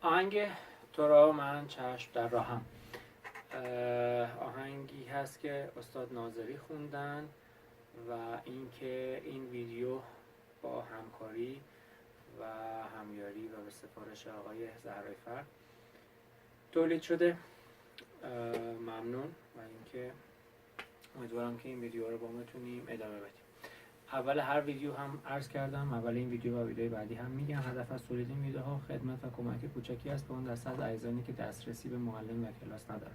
آهنگ تو را من چشم در راهم آهنگی هست که استاد ناظری خوندن و اینکه این ویدیو با همکاری و همیاری و به سفارش آقای زهرای فرد تولید شده. ممنون و اینکه امیدوارم که این ویدیو رو با ما بتونیم ادامه بدیم. اول هر ویدیو هم عرض کردم، اول این ویدیو و ویدیو بعدی هم میگم، هدف از تولید این ویدیوها خدمت و کمک کوچکی است به اون دسته از عزیزانی که دسترسی به معلم و کلاس ندارن.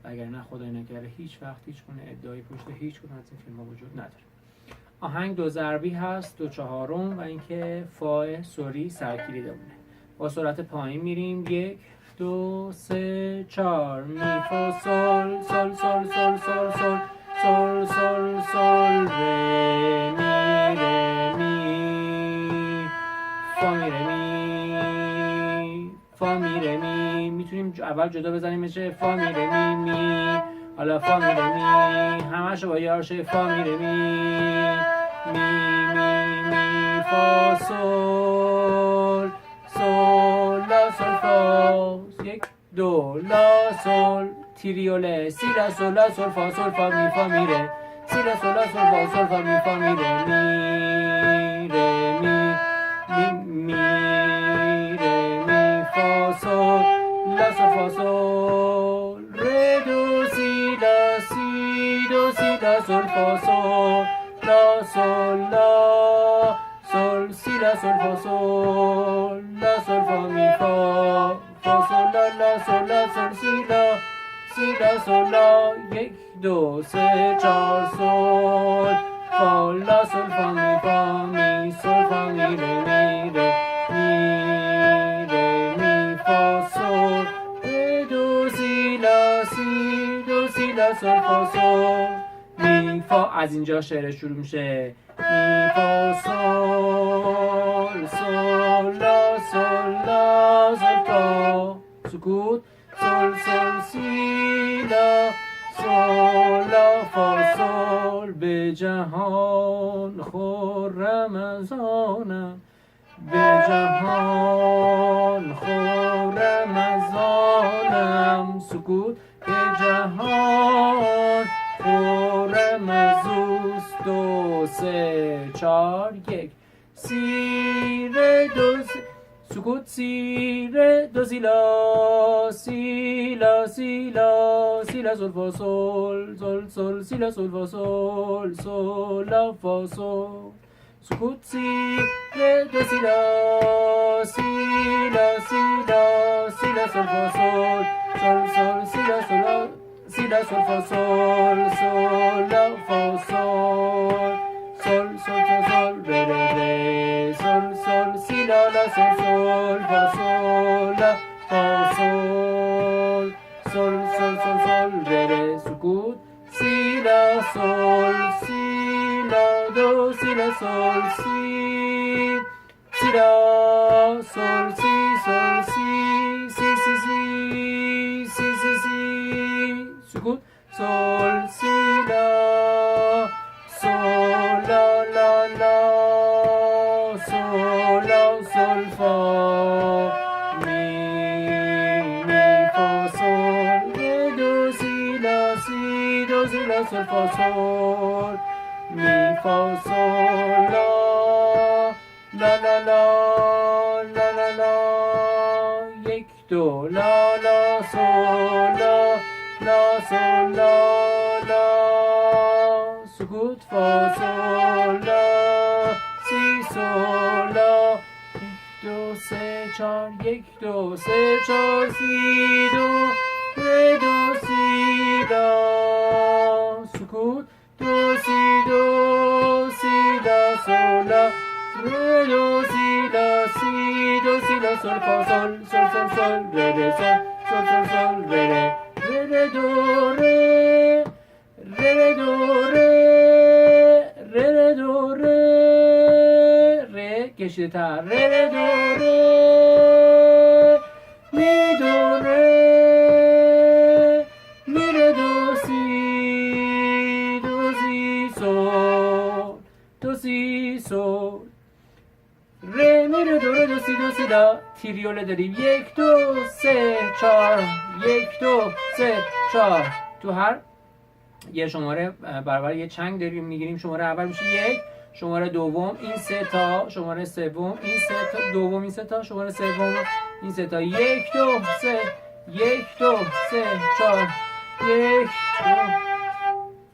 وگرنه خدای نکرده هیچ وقت هیچ گونه ادعایی پشت هیچ کدوم از این فیلم‌ها وجود نداره. آهنگ دو ضربی هست، دو چهارم و اینکه فا سوری سرکلیدمونه. با سرعت پایین میریم، 1 2 3 4 می فا سل سل سل سل سل سل سل سل سل ره می فا می ره می فا می ره می. میتونیم اول جدا بزنیم میشه فا می ره می می، حالا فا می ره می، همش با یارشه فا می ره می می فا سل سل لا سل فا، 1 2 لا سل تریوله سی لا سل لا سل فا می ره سی لا سل لا سل فا می ره می ره می فا سل لا سل فا سل ره دو سی لا سل فا سل لا سل لا سل سی لا سل فا سل لا سل فا می فا سل لا سل لا سل سی لا سل لا 1 2 3 4 سل فا لا سل فا می سل فا می ره می فا سل ره دو سی لا سل فا سل می فا. از اینجا شعر شروع میشه. می فا سل سل لا سل فا، سکوت سل سل سی لا سل لا فا سل. به جهان خرم از آنم، به جهان خرم از آنم، سکوت به جهان خرم از اوست. 2 3 4 1 سی ره دو سکوت سی ره دو سی لا سی لا سی لا سی لا سل فا سل سل سل سی لا سل فا سل سل لا فا سل، سکوت سی ره دو سی لا سی لا سی لا سل فا سل سل سل سی لا سل سی لا سل فا سل سل لا فا سل سل سل سل ره سل سل سی لا لا سل سل فا سل لا فا سل سل سل سل سل ره سکوت سی لا سل سی لا دو سی لا سل سی سی لا سل سی سل سی سی سی سی سی سی سی سکوت سل سی لا سل لا لا لا سل لا سل فا می فا سل دو سی لا سل فا سل می فا سل لا لا لا لا لا لا 1 2 لا لا سل لا سل لا سکوت فا سل لا سی سل لا 2 3 4 1 2 3 4 سی دو ره دو سی لا سکوت دو سی لا سل لا ره دو سی لا سل فا سل سل سل سل ره سل سل سل سل ره دو ره دو ره دو ره کشیده تر ره دو می دو می ره دو سی سل ره می ره دو سی لا تریوله داریم 1 2 3 4 1 2 3 4. تو هر یه شماره برابر یه چنگ داریم میگیریم. شماره اول میشه 1، شماره دوم این 3 تا، شماره سوم این 3 تا، دوم این 3 تا، شماره سوم این 3 تا. 1 2 3 1 2 3 4 1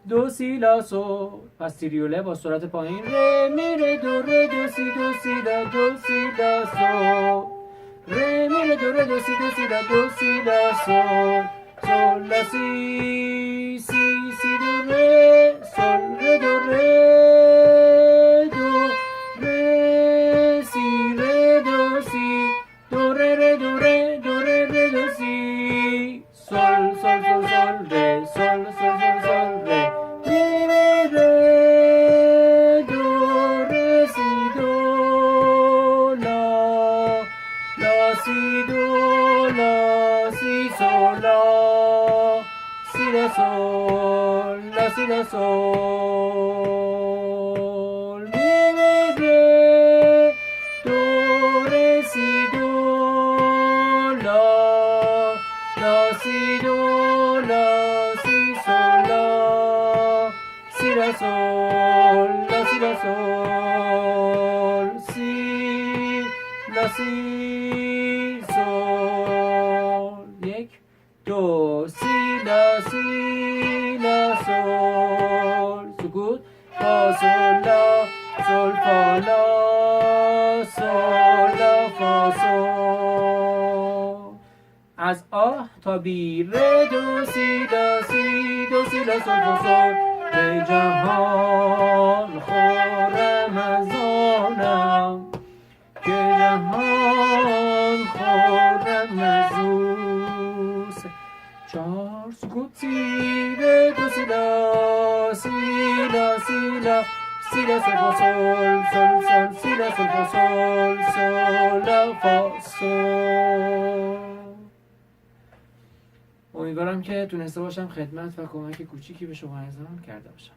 دو سی لا سول. پس تریوله با سرعت پایین ره می ره دو ره دو سی لا دو سی لا سول. ره می ره دو ره دو سی لا دو سی لا سول. سول لا سی سی دو ره سول ره دو ره دو ره سی ره دو سی دو ره دو ره دو ره دو سی. سول سول سول سول ره سول سول سول سول ره می می ره دو ره سی دو لا لا سی دو لا سی سول لا سی لا سول لا سی لا سول. می می ره دو ره سی دو لا لا سی دو لا سی سول لا سی لا سول لا سی لا سول سی لا سی سول. 1 2 سی لا سول. سکوت. فا سول لا سول فا لا سول لا فا سول. از آ تا بی ره دو سی لا سول فا سول. ای جهان خورم از آنم که جهان خورم از او. 4 سکوت. سی ره دو سی لا سی لا سول فا سول سول سول سی لا سول فا سول سول لا فا سول. امیدوارم که تونسته باشم خدمت و کمک کوچیکی به شما ارزان کرده باشم.